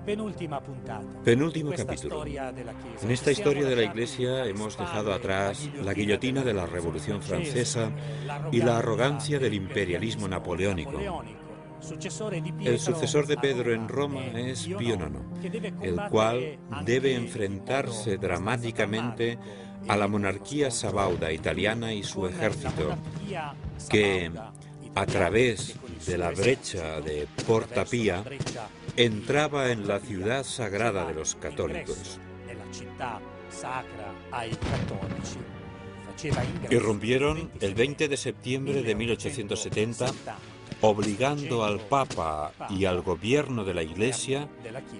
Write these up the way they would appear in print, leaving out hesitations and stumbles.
Penúltimo capítulo. En esta historia de la Iglesia hemos dejado atrás la guillotina de la Revolución Francesa y la arrogancia del imperialismo napoleónico. El sucesor de Pedro en Roma es Pío IX, el cual debe enfrentarse dramáticamente a la monarquía sabauda italiana y su ejército, que, a través de la brecha de Porta Pía, entraba en la ciudad sagrada de los católicos. Irrumpieron el 20 de septiembre de 1870, obligando al Papa y al gobierno de la Iglesia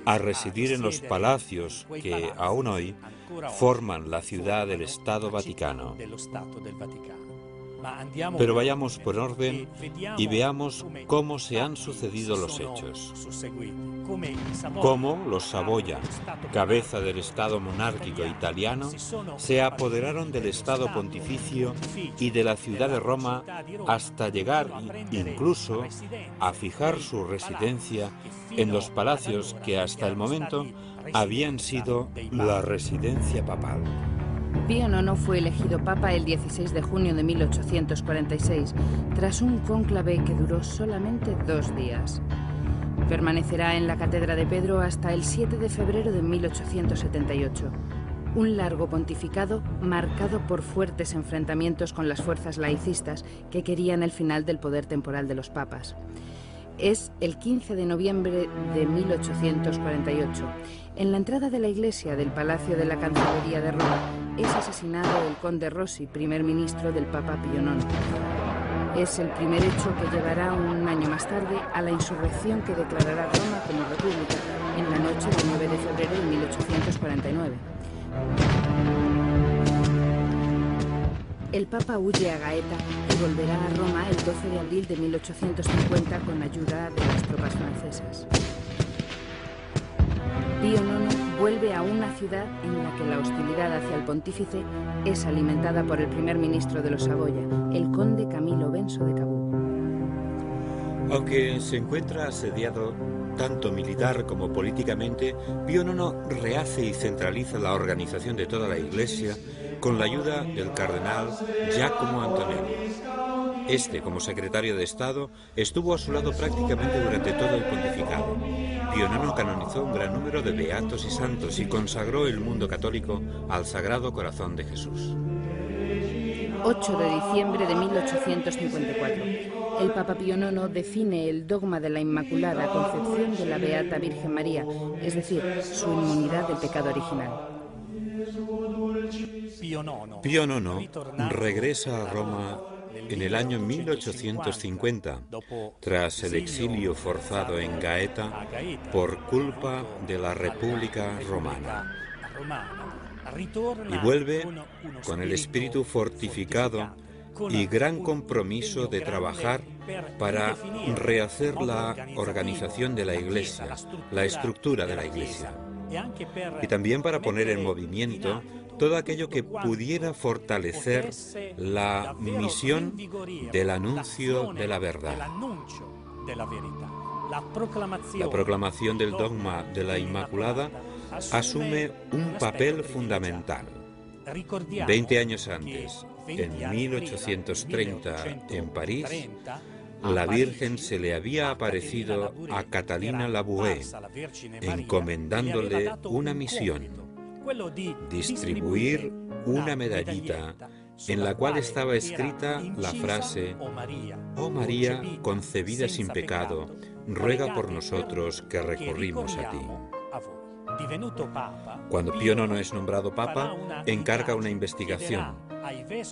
a residir en los palacios que, aún hoy, forman la ciudad del Estado Vaticano. Pero vayamos por orden y veamos cómo se han sucedido los hechos. Cómo los Saboya, cabeza del Estado monárquico italiano, se apoderaron del Estado pontificio y de la ciudad de Roma hasta llegar incluso a fijar su residencia en los palacios que hasta el momento habían sido la residencia papal. Pío IX fue elegido papa el 16 de junio de 1846, tras un cónclave que duró solamente 2 días. Permanecerá en la Cátedra de Pedro hasta el 7 de febrero de 1878. Un largo pontificado marcado por fuertes enfrentamientos con las fuerzas laicistas que querían el final del poder temporal de los papas. Es el 15 de noviembre de 1848. En la entrada de la iglesia del Palacio de la Cancillería de Roma es asesinado el conde Rossi, primer ministro del Papa Pío IX. Es el primer hecho que llevará un año más tarde a la insurrección que declarará Roma como república en la noche del 9 de febrero de 1849. El Papa huye a Gaeta y volverá a Roma el 12 de abril de 1850 con ayuda de las tropas francesas. Pío IX vuelve a una ciudad en la que la hostilidad hacia el pontífice es alimentada por el primer ministro de los Saboya, el conde Camilo Benso de Cabú. Aunque se encuentra asediado tanto militar como políticamente, Pío IX rehace y centraliza la organización de toda la Iglesia con la ayuda del cardenal Giacomo Antonelli. Este, como secretario de Estado, estuvo a su lado prácticamente durante todo el pontificado. Pío IX canonizó un gran número de beatos y santos y consagró el mundo católico al Sagrado Corazón de Jesús. 8 de diciembre de 1854. El Papa Pío IX define el dogma de la Inmaculada Concepción de la Beata Virgen María, es decir, su inmunidad del pecado original. Pío IX regresa a Roma en el año 1850, tras el exilio forzado en Gaeta por culpa de la República Romana. Y vuelve con el espíritu fortificado y gran compromiso de trabajar para rehacer la organización de la Iglesia, la estructura de la Iglesia, y también para poner en movimiento todo aquello que pudiera fortalecer la misión del anuncio de la verdad. La proclamación del dogma de la Inmaculada asume un papel fundamental. 20 años antes, en 1830, en París, la Virgen se le había aparecido a Catalina Labouré, encomendándole una misión: distribuir una medallita en la cual estaba escrita la frase: «Oh María, concebida sin pecado, ruega por nosotros que recurrimos a ti». Cuando Pío IX es nombrado Papa, encarga una investigación.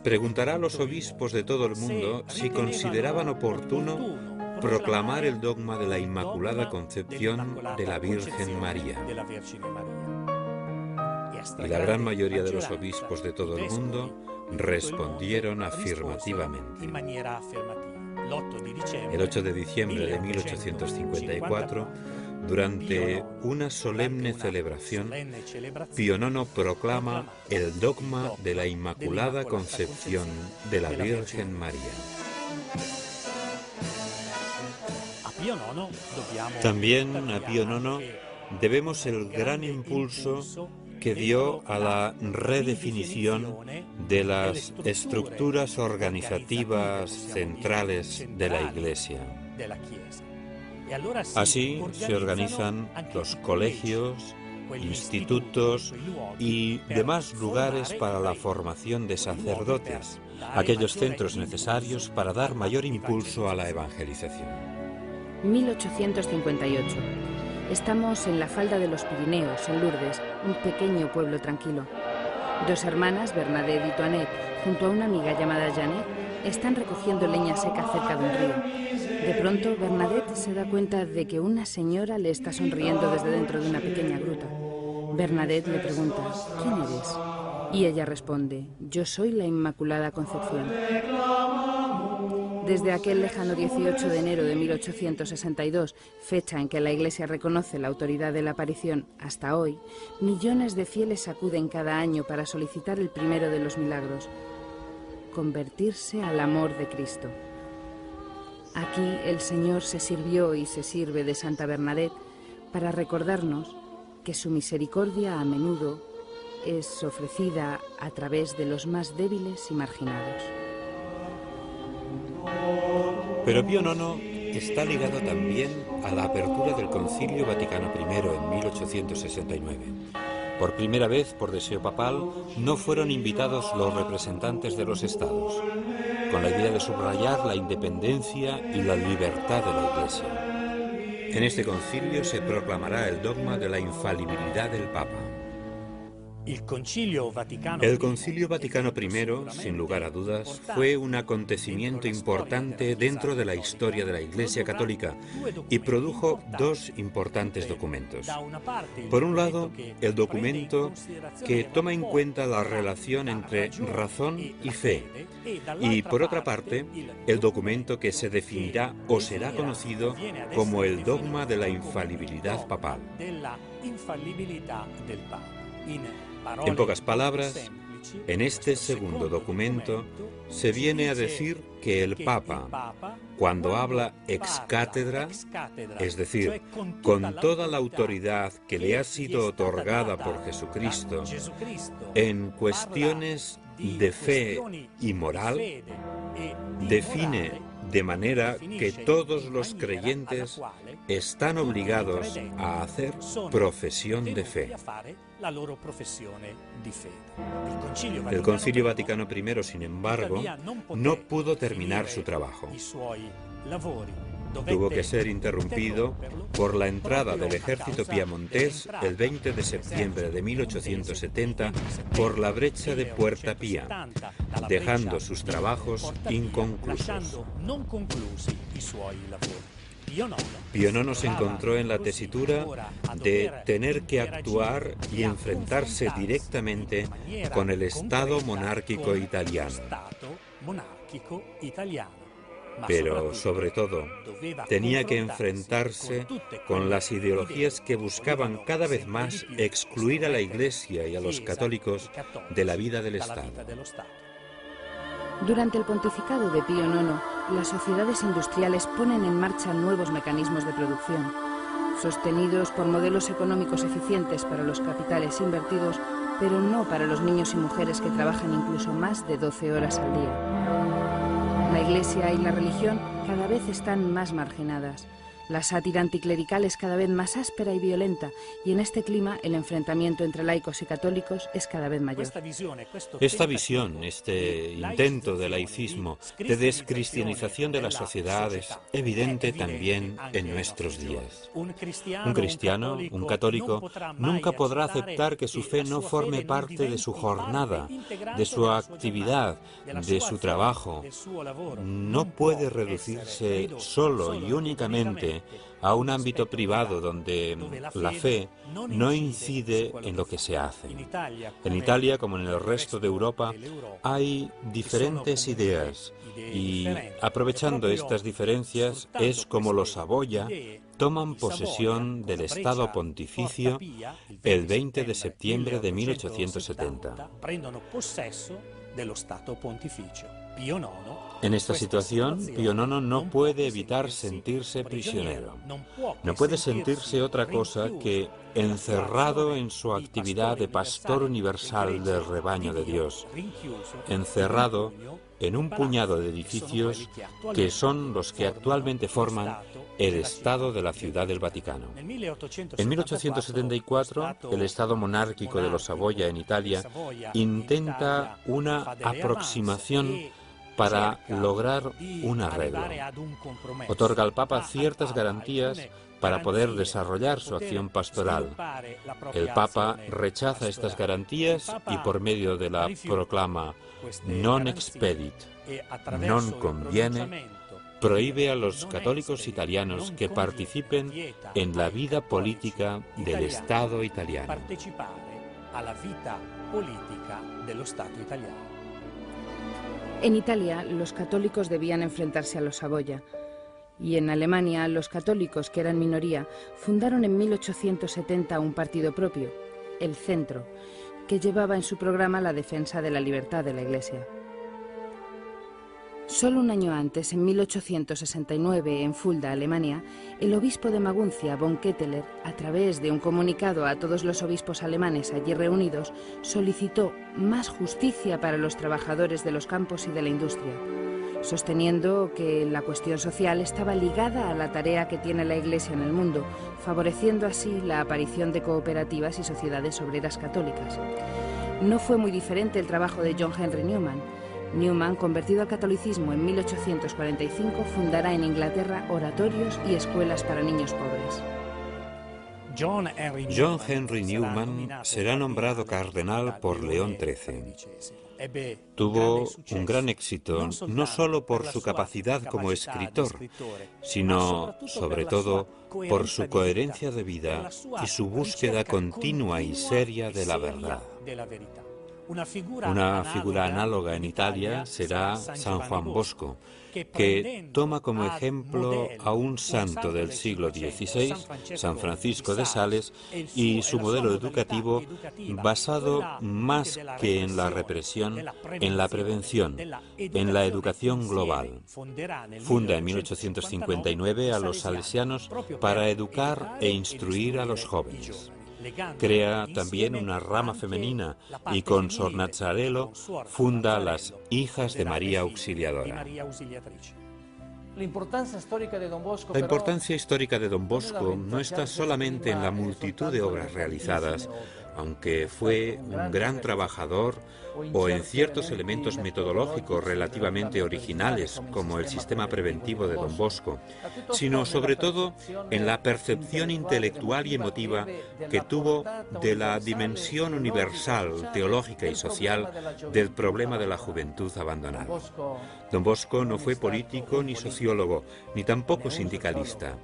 Preguntará a los obispos de todo el mundo si consideraban oportuno proclamar el dogma de la Inmaculada Concepción de la Virgen María. Y la gran mayoría de los obispos de todo el mundo respondieron afirmativamente. El 8 de diciembre de 1854, durante una solemne celebración, Pío IX proclama el dogma de la Inmaculada Concepción de la Virgen María. También a Pío IX debemos el gran impulso que dio a la redefinición de las estructuras organizativas centrales de la Iglesia. Así se organizan los colegios, institutos y demás lugares para la formación de sacerdotes, aquellos centros necesarios para dar mayor impulso a la evangelización. 1858. Estamos en la falda de los Pirineos, en Lourdes, un pequeño pueblo tranquilo. Dos hermanas, Bernadette y Toinette, junto a una amiga llamada Janet, están recogiendo leña seca cerca de un río. De pronto, Bernadette se da cuenta de que una señora le está sonriendo desde dentro de una pequeña gruta. Bernadette le pregunta, ¿quién eres? Y ella responde, yo soy la Inmaculada Concepción. Desde aquel lejano 18 de enero de 1862, fecha en que la Iglesia reconoce la autoridad de la aparición, hasta hoy, millones de fieles acuden cada año para solicitar el primero de los milagros, convertirse al amor de Cristo. Aquí el Señor se sirvió y se sirve de Santa Bernadette para recordarnos que su misericordia a menudo es ofrecida a través de los más débiles y marginados. Pero Pío IX está ligado también a la apertura del Concilio Vaticano I en 1869. Por primera vez, por deseo papal, no fueron invitados los representantes de los estados, con la idea de subrayar la independencia y la libertad de la Iglesia. En este concilio se proclamará el dogma de la infalibilidad del Papa. El Concilio Vaticano I, sin lugar a dudas, fue un acontecimiento importante dentro de la historia de la Iglesia Católica y produjo dos importantes documentos. Por un lado, el documento que toma en cuenta la relación entre razón y fe, y por otra parte, el documento que se definirá o será conocido como el dogma de la infalibilidad papal. En pocas palabras, en este segundo documento se viene a decir que el Papa, cuando habla ex cátedra, es decir, con toda la autoridad que le ha sido otorgada por Jesucristo, en cuestiones de fe y moral, define de manera que todos los creyentes están obligados a hacer profesión de fe. El Concilio Vaticano I, sin embargo, no pudo terminar su trabajo. Tuvo que ser interrumpido por la entrada del ejército piamontés el 20 de septiembre de 1870 por la brecha de Puerta Pía, dejando sus trabajos inconclusos. Pío IX se encontró en la tesitura de tener que actuar y enfrentarse directamente con el Estado monárquico italiano. Pero, sobre todo, tenía que enfrentarse con las ideologías que buscaban cada vez más excluir a la Iglesia y a los católicos de la vida del Estado. Durante el pontificado de Pío IX, las sociedades industriales ponen en marcha nuevos mecanismos de producción, sostenidos por modelos económicos eficientes para los capitales invertidos, pero no para los niños y mujeres que trabajan incluso más de 12 horas al día. La Iglesia y la religión cada vez están más marginadas. La sátira anticlerical es cada vez más áspera y violenta, y en este clima el enfrentamiento entre laicos y católicos es cada vez mayor. Esta visión, este intento de laicismo, de descristianización de la sociedad es evidente también en nuestros días. Un cristiano, un católico, nunca podrá aceptar que su fe no forme parte de su jornada, de su actividad, de su trabajo. No puede reducirse solo y únicamente a un ámbito privado donde la fe no incide en lo que se hace. En Italia, como en el resto de Europa, hay diferentes ideas y, aprovechando estas diferencias, es como los Saboya toman posesión del Estado Pontificio el 20 de septiembre de 1870. En esta situación, Pío IX no puede evitar sentirse prisionero. No puede sentirse otra cosa que encerrado en su actividad de pastor universal del rebaño de Dios, encerrado en un puñado de edificios que son los que actualmente forman el Estado de la Ciudad del Vaticano. En 1874, el Estado monárquico de los Saboya en Italia intenta una aproximación para lograr un arreglo. Otorga al Papa ciertas garantías para poder desarrollar su acción pastoral. El Papa rechaza estas garantías y por medio de la proclama non expedit, non conviene, prohíbe a los católicos italianos que participen en la vida política del Estado italiano. En Italia, los católicos debían enfrentarse a los Saboya. Y en Alemania, los católicos, que eran minoría, fundaron en 1870 un partido propio, el Centro, que llevaba en su programa la defensa de la libertad de la Iglesia. Solo un año antes, en 1869, en Fulda, Alemania, el obispo de Maguncia, von Ketteler, a través de un comunicado a todos los obispos alemanes allí reunidos, solicitó más justicia para los trabajadores de los campos y de la industria, sosteniendo que la cuestión social estaba ligada a la tarea que tiene la Iglesia en el mundo, favoreciendo así la aparición de cooperativas y sociedades obreras católicas. No fue muy diferente el trabajo de John Henry Newman. Newman, convertido al catolicismo en 1845, fundará en Inglaterra oratorios y escuelas para niños pobres. John Henry Newman será nombrado cardenal por León XIII. Tuvo un gran éxito no solo por su capacidad como escritor, sino, sobre todo, por su coherencia de vida y su búsqueda continua y seria de la verdad. Una figura análoga en Italia será San Juan Bosco, que toma como ejemplo a un santo del siglo XVI, San Francisco de Sales, y su modelo educativo basado más que en la represión, en la prevención, en la educación global. Funda en 1859 a los salesianos para educar e instruir a los jóvenes. Crea también una rama femenina y con Sor Nazzarello funda las Hijas de María Auxiliadora. La importancia histórica de Don Bosco no está solamente en la multitud de obras realizadas, aunque fue un gran trabajador, o en ciertos elementos metodológicos relativamente originales, como el sistema preventivo de Don Bosco, sino sobre todo en la percepción intelectual y emotiva que tuvo de la dimensión universal, teológica y social del problema de la juventud abandonada. Don Bosco no fue político ni sociólogo, ni tampoco sindicalista.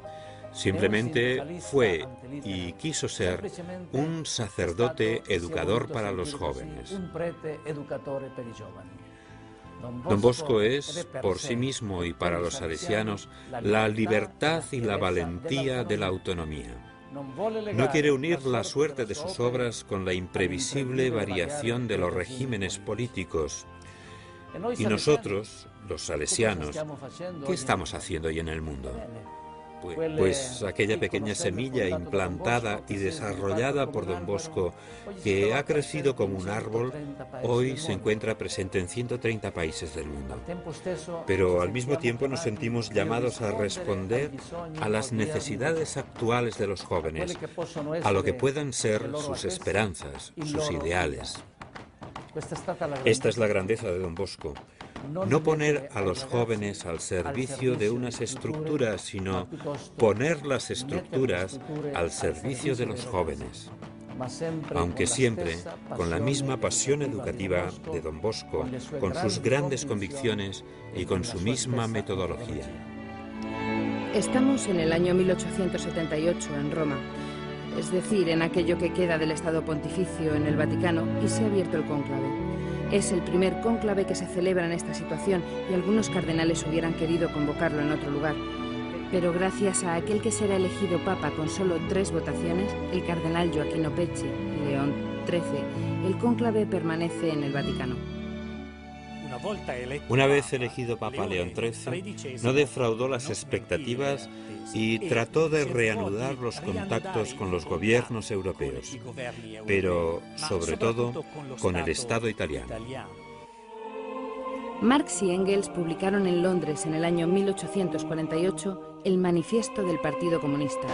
Simplemente fue y quiso ser un sacerdote educador para los jóvenes. Don Bosco es, por sí mismo y para los salesianos, la libertad y la valentía de la autonomía. No quiere unir la suerte de sus obras con la imprevisible variación de los regímenes políticos. Y nosotros, los salesianos, ¿qué estamos haciendo hoy en el mundo? Pues aquella pequeña semilla implantada y desarrollada por Don Bosco, que ha crecido como un árbol, hoy se encuentra presente en 130 países del mundo. Pero al mismo tiempo nos sentimos llamados a responder a las necesidades actuales de los jóvenes, a lo que puedan ser sus esperanzas, sus ideales. Esta es la grandeza de Don Bosco. No poner a los jóvenes al servicio de unas estructuras, sino poner las estructuras al servicio de los jóvenes. Aunque siempre con la misma pasión educativa de Don Bosco, con sus grandes convicciones y con su misma metodología. Estamos en el año 1878 en Roma, es decir, en aquello que queda del Estado Pontificio en el Vaticano, y se ha abierto el cónclave. Es el primer cónclave que se celebra en esta situación y algunos cardenales hubieran querido convocarlo en otro lugar. Pero gracias a aquel que será elegido papa con solo 3 votaciones, el cardenal Gioacchino Pecci, León XIII, el cónclave permanece en el Vaticano. Una vez elegido Papa León XIII, no defraudó las expectativas y trató de reanudar los contactos con los gobiernos europeos, pero sobre todo con el Estado italiano. Marx y Engels publicaron en Londres en el año 1848 el Manifiesto del Partido Comunista.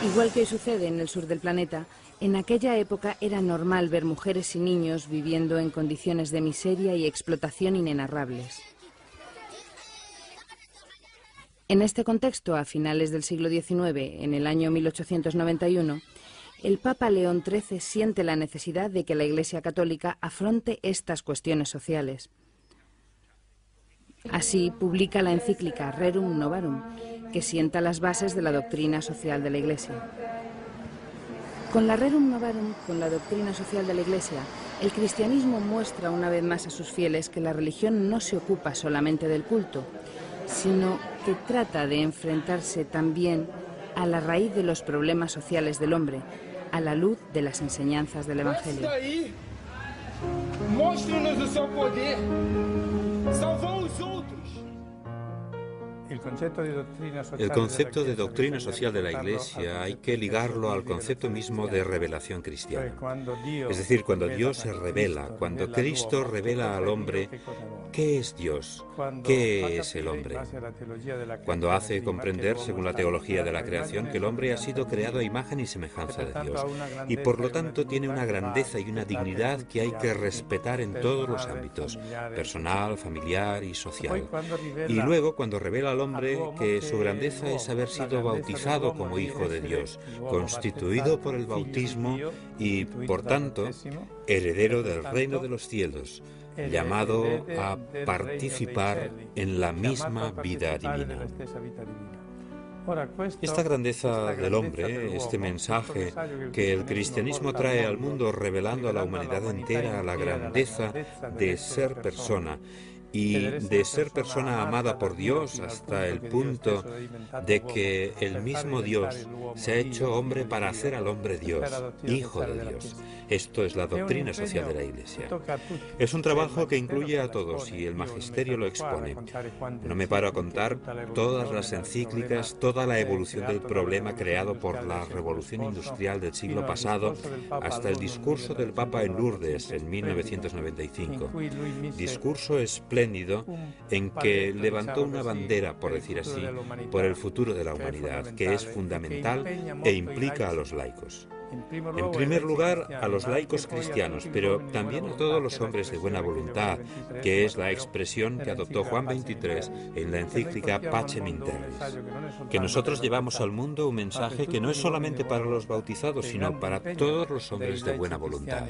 Igual que sucede en el sur del planeta, en aquella época era normal ver mujeres y niños viviendo en condiciones de miseria y explotación inenarrables. En este contexto, a finales del siglo XIX, en el año 1891, el Papa León XIII siente la necesidad de que la Iglesia Católica afronte estas cuestiones sociales. Así publica la encíclica Rerum Novarum, que sienta las bases de la doctrina social de la Iglesia. Con la Rerum Novarum, con la doctrina social de la Iglesia, el cristianismo muestra una vez más a sus fieles que la religión no se ocupa solamente del culto, sino que trata de enfrentarse también a la raíz de los problemas sociales del hombre, a la luz de las enseñanzas del Evangelio. El concepto de doctrina social de la Iglesia hay que ligarlo al concepto mismo de revelación cristiana. Es decir, cuando Dios se revela, cuando Cristo revela al hombre qué es Dios, qué es el hombre. Cuando hace comprender, según la teología de la creación, que el hombre ha sido creado a imagen y semejanza de Dios y por lo tanto tiene una grandeza y una dignidad que hay que respetar en todos los ámbitos, personal, familiar y social. Y luego, cuando revela al hombre que su grandeza es haber sido bautizado como hijo de Dios, constituido por el bautismo y, por tanto, heredero del reino de los cielos, llamado a participar en la misma vida divina. Esta grandeza del hombre, este mensaje que el cristianismo trae al mundo revelando a la humanidad entera la grandeza de ser persona, y de ser persona amada por Dios hasta el punto de que el mismo Dios se ha hecho hombre para hacer al hombre Dios, hijo de Dios. Esto es la doctrina social de la Iglesia. Es un trabajo que incluye a todos y el magisterio lo expone. No me paro a contar todas las encíclicas, toda la evolución del problema creado por la revolución industrial del siglo pasado hasta el discurso del Papa en Lourdes en 1995. Discurso espléndido en que levantó una bandera, por decir así, por el futuro de la humanidad, que es fundamental e implica a los laicos. En primer lugar, a los laicos cristianos, pero también a todos los hombres de buena voluntad, que es la expresión que adoptó Juan XXIII en la encíclica Pacem in Terris. Que nosotros llevamos al mundo un mensaje que no es solamente para los bautizados, sino para todos los hombres de buena voluntad.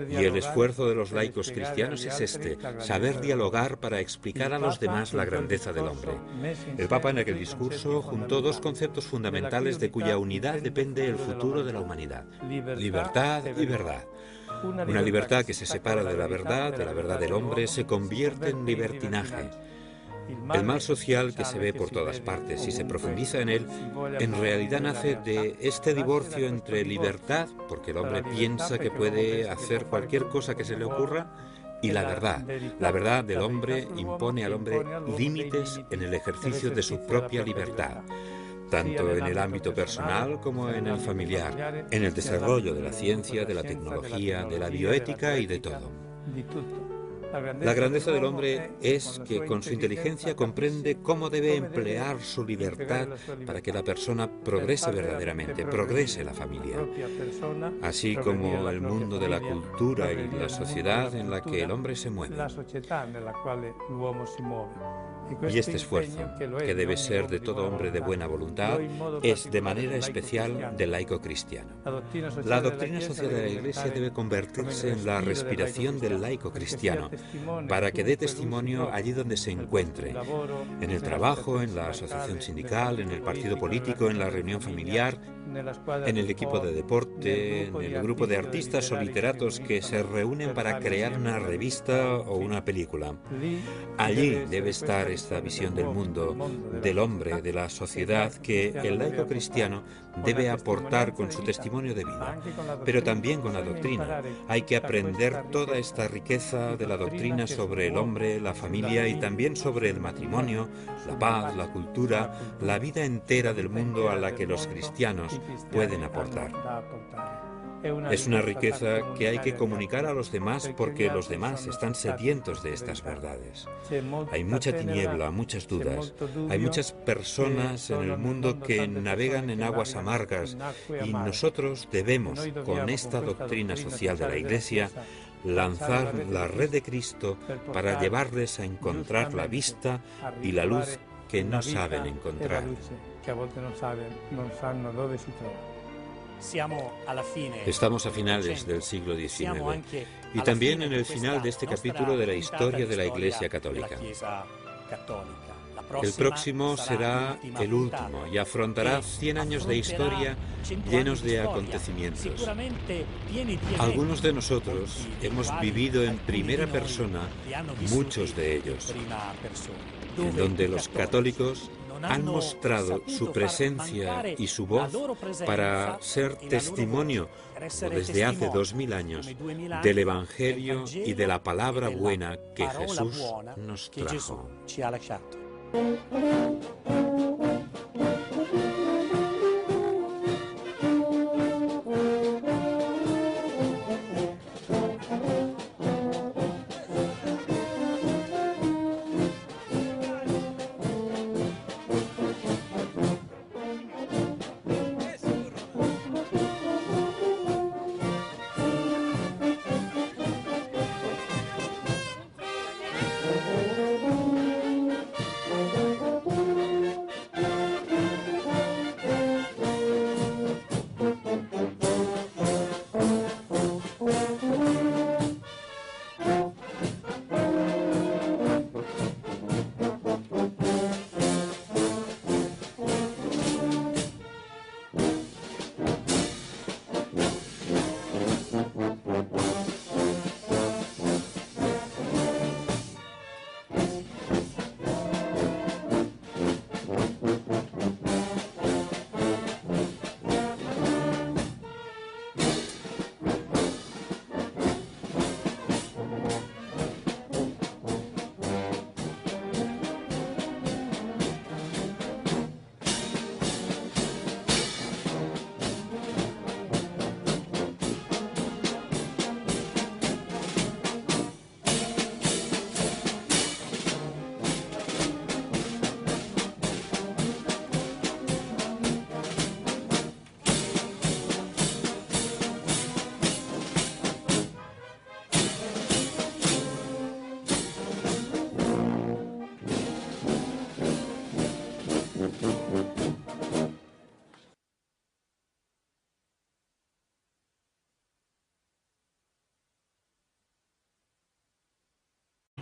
Y el esfuerzo de los laicos cristianos es este, saber dialogar para explicar a los demás la grandeza del hombre. El Papa en aquel discurso juntó dos conceptos fundamentales de cuya unidad depende el futuro de la humanidad: libertad y verdad. Una libertad que se separa de la verdad del hombre, se convierte en libertinaje. El mal social que se ve por todas partes y se profundiza en él, en realidad nace de este divorcio entre libertad, porque el hombre piensa que puede hacer cualquier cosa que se le ocurra, y la verdad. La verdad del hombre impone al hombre límites en el ejercicio de su propia libertad, tanto en el ámbito personal como en el familiar, en el desarrollo de la ciencia, de la tecnología, de la bioética y de todo. La grandeza del hombre es que con su inteligencia comprende cómo debe emplear su libertad para que la persona progrese verdaderamente, progrese la familia, así como el mundo de la cultura y la sociedad en la que el hombre se mueve. Y este esfuerzo, que debe ser de todo hombre de buena voluntad, es de manera especial del laico cristiano. La doctrina social de la Iglesia debe convertirse en la respiración del laico cristiano, para que dé testimonio allí donde se encuentre, en el trabajo, en la asociación sindical, en el partido político, en la reunión familiar, en el equipo de deporte, en el grupo de artistas o literatos que se reúnen para crear una revista o una película. Allí debe estar esta visión del mundo, del hombre, de la sociedad, que el laico cristiano debe aportar con su testimonio de vida, pero también con la doctrina. Hay que aprender toda esta riqueza de la doctrina sobre el hombre, la familia y también sobre el matrimonio, la paz, la cultura, la vida entera del mundo a la que los cristianos pueden aportar. Es una riqueza que hay que comunicar a los demás porque los demás están sedientos de estas verdades. Hay mucha tiniebla, muchas dudas. Hay muchas personas en el mundo que navegan en aguas amargas y nosotros debemos, con esta doctrina social de la Iglesia, lanzar la red de Cristo para llevarles a encontrar la vista y la luz que no saben encontrar. Estamos a finales del siglo XIX y también en el final de este capítulo de la historia de la Iglesia Católica. El próximo será el último y afrontará 100 años de historia llenos de acontecimientos. Algunos de nosotros hemos vivido en primera persona muchos de ellos, en donde los católicos han mostrado su presencia y su voz para ser testimonio, desde hace 2000 años, del Evangelio y de la palabra buena que Jesús nos trajo.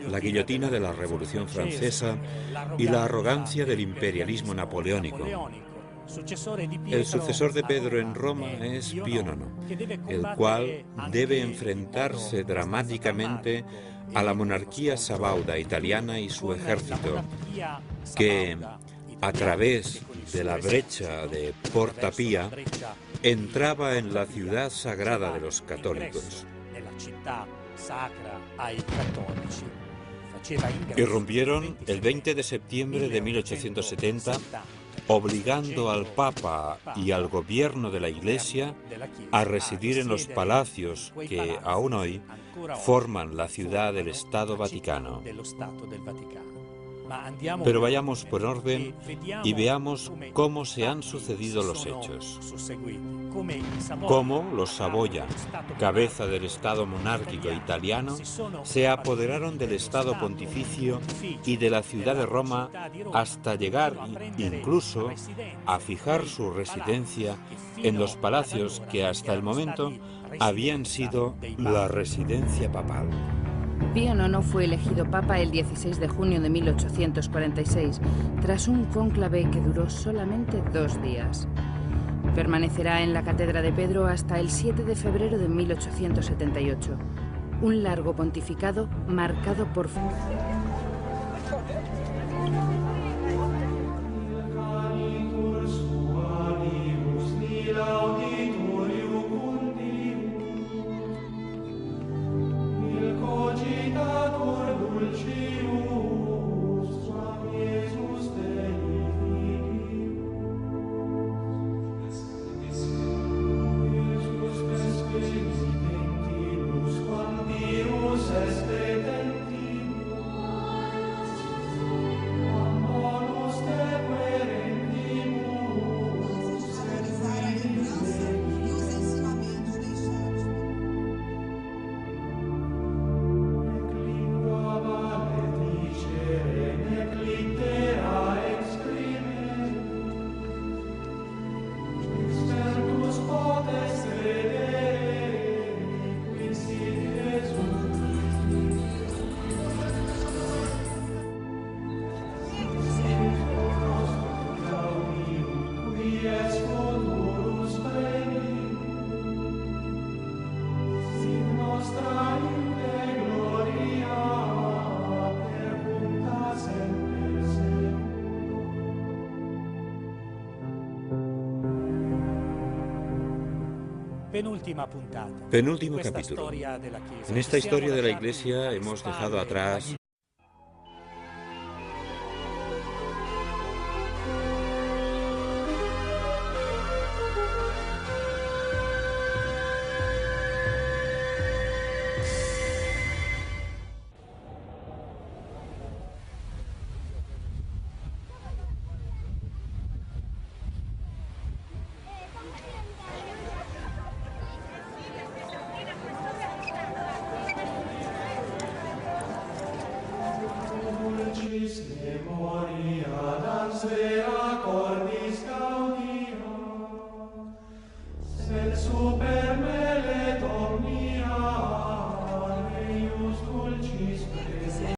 La guillotina de la Revolución Francesa y la arrogancia del imperialismo napoleónico. El sucesor de Pedro en Roma es Pío IX, el cual debe enfrentarse dramáticamente a la monarquía sabauda italiana y su ejército, que, a través de la brecha de Porta Pía, entraba en la ciudad sagrada de los católicos. Irrumpieron el 20 de septiembre de 1870, obligando al Papa y al gobierno de la Iglesia a residir en los palacios que, aún hoy, forman la ciudad del Estado Vaticano. Pero vayamos por orden y veamos cómo se han sucedido los hechos. Cómo los Saboya, cabeza del Estado monárquico italiano, se apoderaron del Estado pontificio y de la ciudad de Roma hasta llegar incluso a fijar su residencia en los palacios que hasta el momento habían sido la residencia papal. Pío IX fue elegido papa el 16 de junio de 1846, tras un cónclave que duró solamente 2 días. Permanecerá en la Cátedra de Pedro hasta el 7 de febrero de 1878. Un largo pontificado marcado por... Penúltimo capítulo. En esta historia de la Iglesia hemos dejado atrás